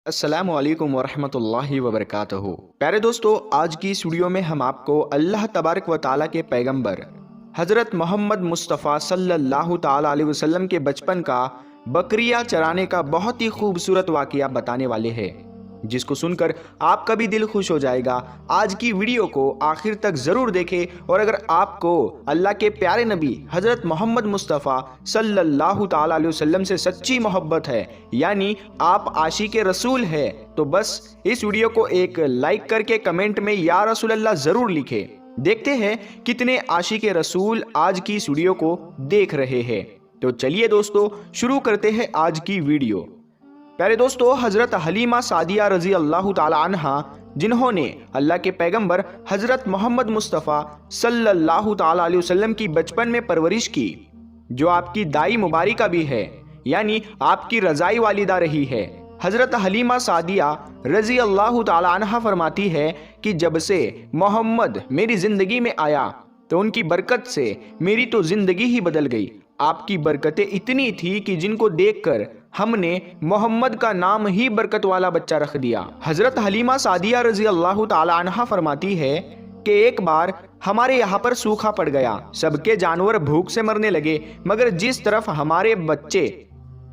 अस्सलामु अलैकुम वरहमतुल्लाहि वबरकातुहू। प्यारे दोस्तों, आज की इस वीडियो में हम आपको अल्लाह तबारक व ताला के पैगंबर हज़रत मोहम्मद मुस्तफ़ा सल्लल्लाहु ताला अलैहि वसल्लम के बचपन का बकरियां चराने का बहुत ही खूबसूरत वाक़या बताने वाले हैं, जिसको सुनकर आपका भी दिल खुश हो जाएगा। आज की वीडियो को आखिर तक ज़रूर देखें और अगर आपको अल्लाह के प्यारे नबी हज़रत मोहम्मद मुस्तफ़ा सल्लल्लाहु ताला अलैहि वसल्लम से सच्ची मोहब्बत है, यानी आप आशिक रसूल है, तो बस इस वीडियो को एक लाइक करके कमेंट में या रसूल अल्लाह ज़रूर लिखें। देखते हैं कितने आशिक रसूल आज की इस वीडियो को देख रहे हैं। तो चलिए दोस्तों, शुरू करते हैं आज की वीडियो। प्यारे दोस्तों, हज़रत हलीमा सादिया रज़ी अल्लाह ताला अन्हा, जिन्होंने अल्लाह के पैगंबर हज़रत मोहम्मद मुस्तफ़ा सल्लल्लाहु ताला अलैहि वसल्लम की बचपन में परवरिश की, जो आपकी दाई मुबारिका भी है, यानी आपकी रज़ाई वालिदा रही है। हज़रत हलीमा सादिया रज़ी अल्लाह ताला अन्हा फरमाती है कि जब से मोहम्मद मेरी ज़िंदगी में आया तो उनकी बरकत से मेरी तो ज़िंदगी ही बदल गई। आपकी बरकतें इतनी थी कि जिनको देखकर हमने मोहम्मद का नाम ही बरकत वाला बच्चा रख दिया। हज़रत हलीमा सादिया रज़ी अल्लाह ताला अन्हा फरमाती है कि एक बार हमारे यहाँ पर सूखा पड़ गया, सबके जानवर भूख से मरने लगे, मगर जिस तरफ हमारे बच्चे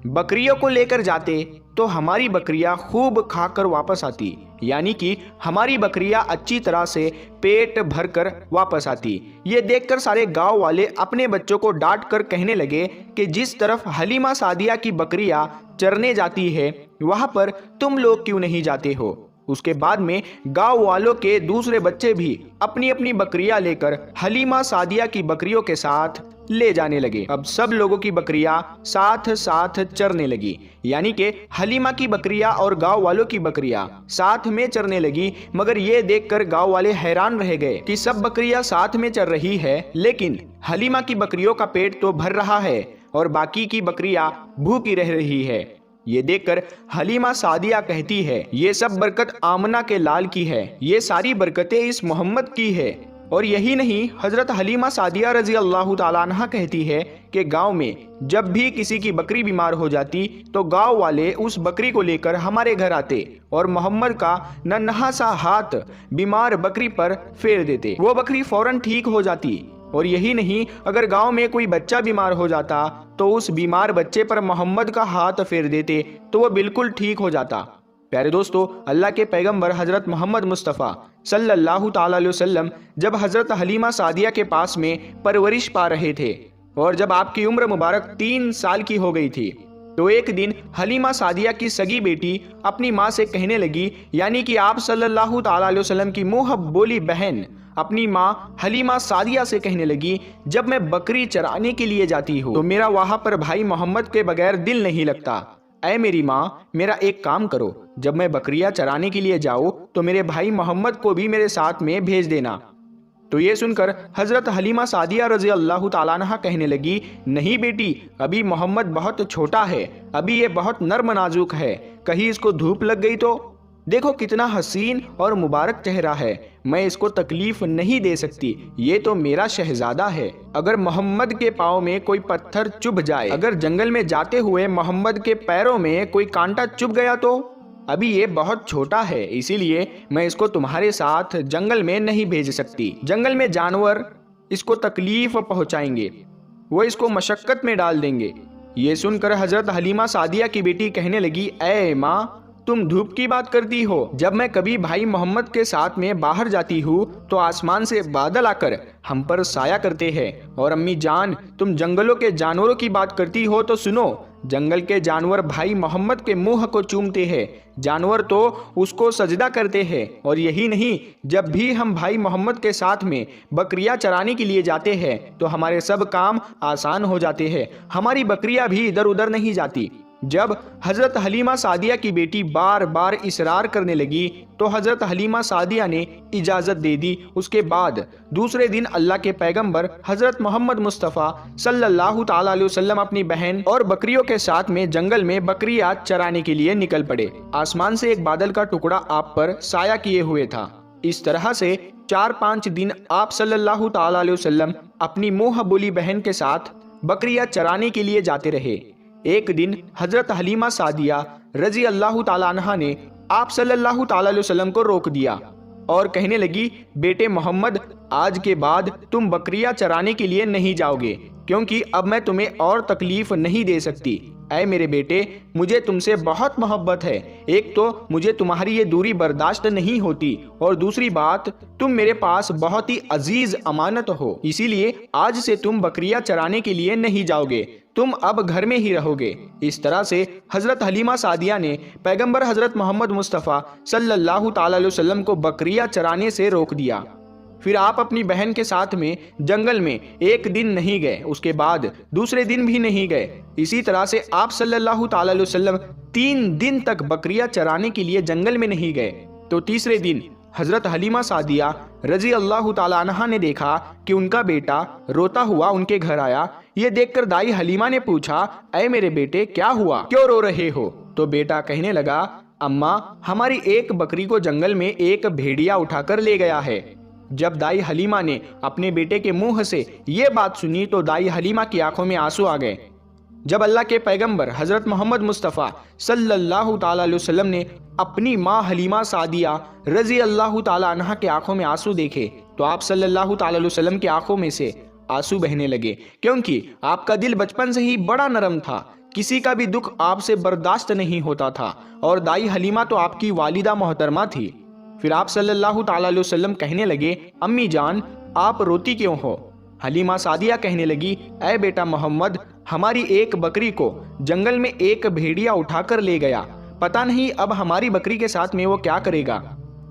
बकरियों को लेकर जाते तो हमारी बकरियां खूब खाकर वापस आती, यानी कि हमारी बकरियां अच्छी तरह से पेट भरकर वापस आती। ये देखकर सारे गांव वाले अपने बच्चों को डांट कर कहने लगे कि जिस तरफ हलीमा सादिया की बकरियां चरने जाती है वहां पर तुम लोग क्यों नहीं जाते हो। उसके बाद में गांव वालों के दूसरे बच्चे भी अपनी अपनी बकरियां लेकर हलीमा सादिया की बकरियों के साथ ले जाने लगे। अब सब लोगों की बकरियां साथ साथ चरने लगी, यानी कि हलीमा की बकरियां और गांव वालों की बकरियां साथ में चरने लगी। मगर ये देखकर गांव वाले हैरान रह गए कि सब बकरियां साथ में चर रही है, लेकिन हलीमा की बकरियों का पेट तो भर रहा है और बाकी की बकरियां भूखी रह रही है। ये देखकर हलीमा सादिया कहती है, ये सब बरकत आमना के लाल की है, ये सारी बरकतें इस मोहम्मद की है। और यही नहीं, हज़रत हलीमा सादिया रज़ी अल्लाह ताला अन्हा कहती है कि गांव में जब भी किसी की बकरी बीमार हो जाती तो गांव वाले उस बकरी को लेकर हमारे घर आते और मोहम्मद का नन्हा सा हाथ बीमार बकरी पर फेर देते, वो बकरी फौरन ठीक हो जाती। और यही नहीं, अगर गांव में कोई बच्चा बीमार हो जाता तो उस बीमार बच्चे पर मोहम्मद का हाथ फेर देते तो वो बिल्कुल ठीक हो जाता। प्यारे दोस्तों, अल्लाह के पैगंबर हज़रत मोहम्मद मुस्तफ़ा सल्लल्लाहु ताला अलैहि वसल्लम जब हज़रत हलीमा सादिया के पास में परवरिश पा रहे थे और जब आपकी उम्र मुबारक 3 साल की हो गई थी, तो एक दिन हलीमा सादिया की सगी बेटी अपनी माँ से कहने लगी, यानी कि आप सल्लल्लाहु ताला अलैहि वसल्लम की मुँह बोली बहन अपनी माँ हलीमा सादिया से कहने लगी, जब मैं बकरी चराने के लिए जाती हूँ तो मेरा वहाँ पर भाई मोहम्मद के बगैर दिल नहीं लगता। ऐ मेरी माँ, मेरा एक काम करो, जब मैं बकरियां चराने के लिए जाऊँ तो मेरे भाई मोहम्मद को भी मेरे साथ में भेज देना। तो ये सुनकर हज़रत हलीमा सादिया रज़ी अल्लाह ताला अन्हा कहने लगी, नहीं बेटी, अभी मोहम्मद बहुत छोटा है, अभी ये बहुत नर्म नाजुक है, कहीं इसको धूप लग गई तो। देखो कितना हसीन और मुबारक चेहरा है, मैं इसको तकलीफ नहीं दे सकती, ये तो मेरा शहजादा है। अगर मोहम्मद के पाँव में कोई पत्थर चुभ जाए, अगर जंगल में जाते हुए मोहम्मद के पैरों में कोई कांटा चुभ गया तो। अभी ये बहुत छोटा है, इसीलिए मैं इसको तुम्हारे साथ जंगल में नहीं भेज सकती। जंगल में जानवर इसको तकलीफ पहुंचाएंगे, वो इसको मशक्कत में डाल देंगे। ये सुनकर हज़रत हलीमा सादिया की बेटी कहने लगी, ऐ माँ, तुम धूप की बात करती हो, जब मैं कभी भाई मोहम्मद के साथ में बाहर जाती हूँ तो आसमान से बादल आकर हम पर साया करते हैं। और अम्मी जान, तुम जंगलों के जानवरों की बात करती हो तो सुनो, जंगल के जानवर भाई मोहम्मद के मुंह को चूमते हैं, जानवर तो उसको सजदा करते हैं। और यही नहीं, जब भी हम भाई मोहम्मद के साथ में बकरियां चराने के लिए जाते हैं तो हमारे सब काम आसान हो जाते हैं, हमारी बकरियां भी इधर उधर नहीं जाती। जब हज़रत हलीमा सादिया की बेटी बार बार इसरार करने लगी तो हज़रत हलीमा सादिया ने इजाज़त दे दी। उसके बाद दूसरे दिन अल्लाह के पैगंबर हज़रत मोहम्मद मुस्तफ़ा सल्लल्लाहु ताला अलैहि वसल्लम अपनी बहन और बकरियों के साथ में जंगल में बकरियां चराने के लिए निकल पड़े। आसमान से एक बादल का टुकड़ा आप पर साया किए हुए था। इस तरह से 4-5 दिन आप सल्लल्लाहु ताला अलैहि वसल्लम अपनी मुँह बोली बहन के साथ बकरियां चराने के लिए जाते रहे। एक दिन हज़रत हलीमा सादिया रजी अल्लाह ताला अन्हा ने आप सल्लल्लाहु ताला अलैहि वसल्लम को रोक दिया और कहने लगी, बेटे मोहम्मद, आज के बाद तुम बकरियां चराने के लिए नहीं जाओगे, क्योंकि अब मैं तुम्हें और तकलीफ नहीं दे सकती। ऐ मेरे बेटे, मुझे तुमसे बहुत मोहब्बत है। एक तो मुझे तुम्हारी ये दूरी बर्दाश्त नहीं होती, और दूसरी बात, तुम मेरे पास बहुत ही अजीज अमानत हो। इसीलिए आज से तुम बकरियां चराने के लिए नहीं जाओगे, तुम अब घर में ही रहोगे। इस तरह से हजरत हलीमा सादिया ने पैगंबर हजरत मोहम्मद मुस्तफ़ा सल्लल्लाहु ताला अलैहि वसल्लम को बकरियां चराने से रोक दिया। फिर आप अपनी बहन के साथ में जंगल में एक दिन नहीं गए, उसके बाद दूसरे दिन भी नहीं गए। इसी तरह से आप सल्लल्लाहु ताला अलैहि वसल्लम 3 दिन तक बकरियां चराने के लिए जंगल में नहीं गए। तो तीसरे दिन हजरत हलीमा सादिया रजी अल्लाह ताला अन्हा ने देखा कि उनका बेटा रोता हुआ उनके घर आया। ये देखकर दाई हलीमा ने पूछा, ऐ मेरे बेटे, क्या हुआ, क्यों रो रहे हो? तो बेटा कहने लगा, अम्मा, हमारी एक बकरी को जंगल में एक भेड़िया उठाकर ले गया है। जब दाई हलीमा ने अपने बेटे के मुंह से ये बात सुनी तो दाई हलीमा की आंखों में आंसू आ गए। जब अल्लाह के पैगंबर हजरत मोहम्मद मुस्तफ़ा सल्लल्लाहु ताला अलैहि वसल्लम ने अपनी माँ हलीमा सादिया रजी अल्लाह ताला अन्हा के आंखों में आंसू देखे तो आप सल्लल्लाहु ताला अलैहि वसल्लम की आंखों में से आंसू बहने लगे, क्योंकि आपका दिल बचपन से ही बड़ा नरम था, किसी का भी दुख आपसे बर्दाश्त नहीं होता था, और दाई हलीमा तो आपकी वालिदा मोहतरमा थी। फिर आप सल्लल्लाहु ताला अलैहि वसल्लम कहने लगे, अम्मी जान, आप रोती क्यों हो? हलीमा सादिया कहने लगी, ऐ बेटा मोहम्मद, हमारी एक बकरी को जंगल में एक भेड़िया उठाकर ले गया, पता नहीं अब हमारी बकरी के साथ में वो क्या करेगा।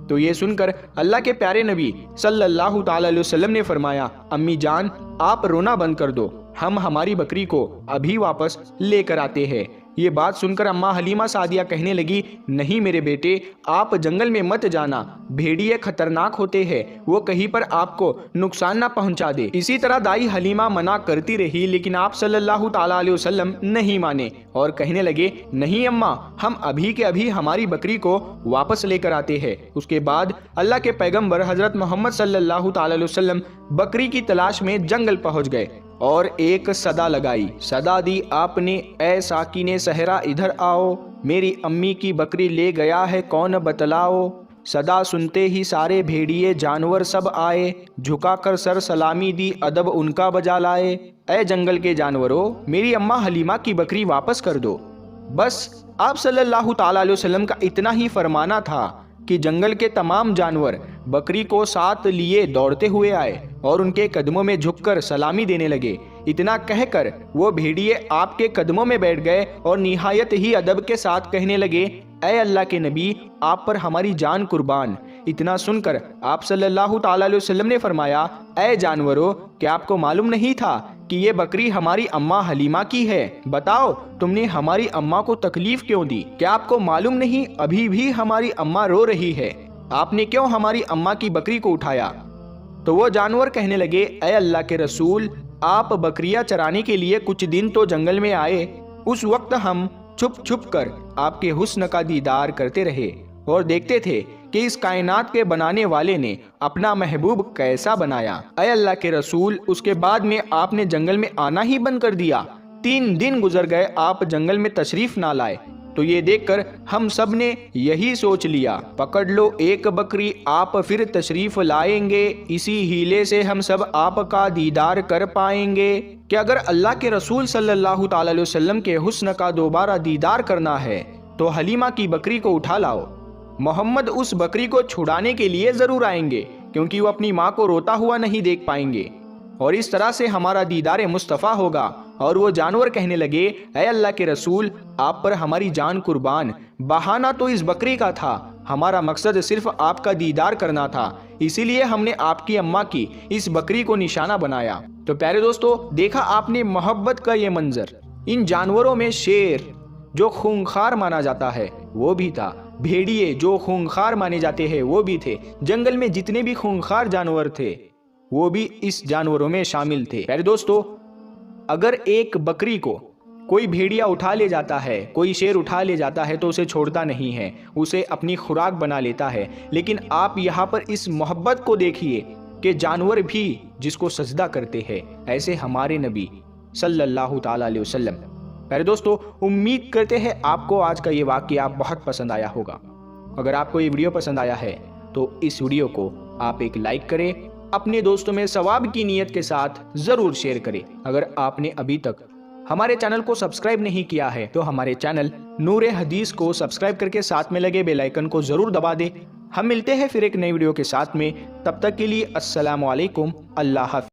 तो ये सुनकर अल्लाह के प्यारे नबी सल्लल्लाहु ताला अलैहि वसल्लम ने फरमाया, अम्मी जान, आप रोना बंद कर दो, हम हमारी बकरी को अभी वापस लेकर आते हैं। ये बात सुनकर अम्मा हलीमा सादिया कहने लगी, नहीं मेरे बेटे, आप जंगल में मत जाना, भेड़िए खतरनाक होते हैं, वो कहीं पर आपको नुकसान ना पहुंचा दे। इसी तरह दाई हलीमा मना करती रही, लेकिन आप सल्लल्लाहु ताला अलैहि वसल्लम नहीं माने और कहने लगे, नहीं अम्मा, हम अभी के अभी हमारी बकरी को वापस लेकर आते हैं। उसके बाद अल्लाह के पैगंबर हजरत मोहम्मद सल्लल्लाहु ताला अलैहि वसल्लम बकरी की तलाश में जंगल पहुंच गए और एक सदा लगाई। सदा दी आपने, ऐ साकिने सहरा इधर आओ, मेरी अम्मी की बकरी ले गया है कौन बतलाओ। सदा सुनते ही सारे भेड़िए जानवर सब आए, झुकाकर सर सलामी दी अदब उनका बजा लाए। ऐ जंगल के जानवरों, मेरी अम्मा हलीमा की बकरी वापस कर दो। बस आप सल्लल्लाहु ताला अलैहि वसल्लम का इतना ही फरमाना था कि जंगल के तमाम जानवर बकरी को साथ लिए दौड़ते हुए आए और उनके कदमों में झुककर सलामी देने लगे। इतना कहकर वो भेड़िए आपके कदमों में बैठ गए और निहायत ही अदब के साथ कहने लगे, ऐ अल्लाह के नबी, आप पर हमारी जान कुर्बान। इतना सुनकर आप सल्लल्लाहु ताला अलैहि वसल्लम ने फरमाया, ऐ जानवरों, क्या आपको मालूम नहीं था कि ये बकरी हमारी अम्मा हलीमा की है? बताओ, तुमने हमारी अम्मा को तकलीफ क्यों दी? क्या आपको मालूम नहीं अभी भी हमारी अम्मा रो रही है? आपने क्यों हमारी अम्मा की बकरी को उठाया? तो वो जानवर कहने लगे, ऐ अल्लाह के रसूल, आप बकरियां चराने के लिए कुछ दिन तो जंगल में आए, उस वक्त हम छुप छुप कर आपके हुस्न का दीदार करते रहे और देखते थे कि इस कायनात के बनाने वाले ने अपना महबूब कैसा बनाया। ऐ अल्लाह के रसूल, उसके बाद में आपने जंगल में आना ही बंद कर दिया। 3 दिन गुजर गए, आप जंगल में तशरीफ ना लाए। तो ये देखकर हम सब ने यही सोच लिया, पकड़ लो एक बकरी, आप फिर तशरीफ लाएंगे, इसी हीले से हम सब आपका दीदार कर पाएंगे। कि अगर अल्लाह के रसूल सल्लल्लाहु ताला अलैहि वसल्लम के हुस्न का दोबारा दीदार करना है तो हलीमा की बकरी को उठा लाओ। मोहम्मद उस बकरी को छुड़ाने के लिए जरूर आएंगे, क्योंकि वो अपनी माँ को रोता हुआ नहीं देख पाएंगे, और इस तरह से हमारा दीदार मुस्तफ़ा होगा। और वो जानवर कहने लगे, ऐ अल्लाह के रसूल, आप पर हमारी जान कुर्बान, बहाना तो इस बकरी का था, हमारा मकसद सिर्फ आपका दीदार करना था, इसीलिए हमने आपकी अम्मा की इस बकरी को निशाना बनाया। तो प्यारे दोस्तों, देखा आपने मोहब्बत का ये मंजर। इन जानवरों में शेर जो खूंखार माना जाता है वो भी था, भेड़िए जो खूंखार माने जाते हैं वो भी थे, जंगल में जितने भी खूंखार जानवर थे वो भी इस जानवरों में शामिल थे। प्यारे दोस्तों, अगर एक बकरी को कोई भेड़िया उठा ले जाता है, कोई शेर उठा ले जाता है तो उसे छोड़ता नहीं है, उसे अपनी खुराक बना लेता है। लेकिन आप यहाँ पर इस मोहब्बत को देखिए कि जानवर भी जिसको सजदा करते हैं, ऐसे हमारे नबी सल्लल्लाहु ताला अलैहि वसल्लम प्यारे दोस्तों, उम्मीद करते हैं आपको आज का ये वाकया बहुत पसंद आया होगा। अगर आपको ये वीडियो पसंद आया है तो इस वीडियो को आप एक लाइक करें, अपने दोस्तों में सवाब की नीयत के साथ जरूर शेयर करें। अगर आपने अभी तक हमारे चैनल को सब्सक्राइब नहीं किया है तो हमारे चैनल नूर हदीस को सब्सक्राइब करके साथ में लगे बेल आइकन को जरूर दबा दें। हम मिलते हैं फिर एक नई वीडियो के साथ में, तब तक के लिए अस्सलाम वालेकुम, अल्लाह हाफ़िज़।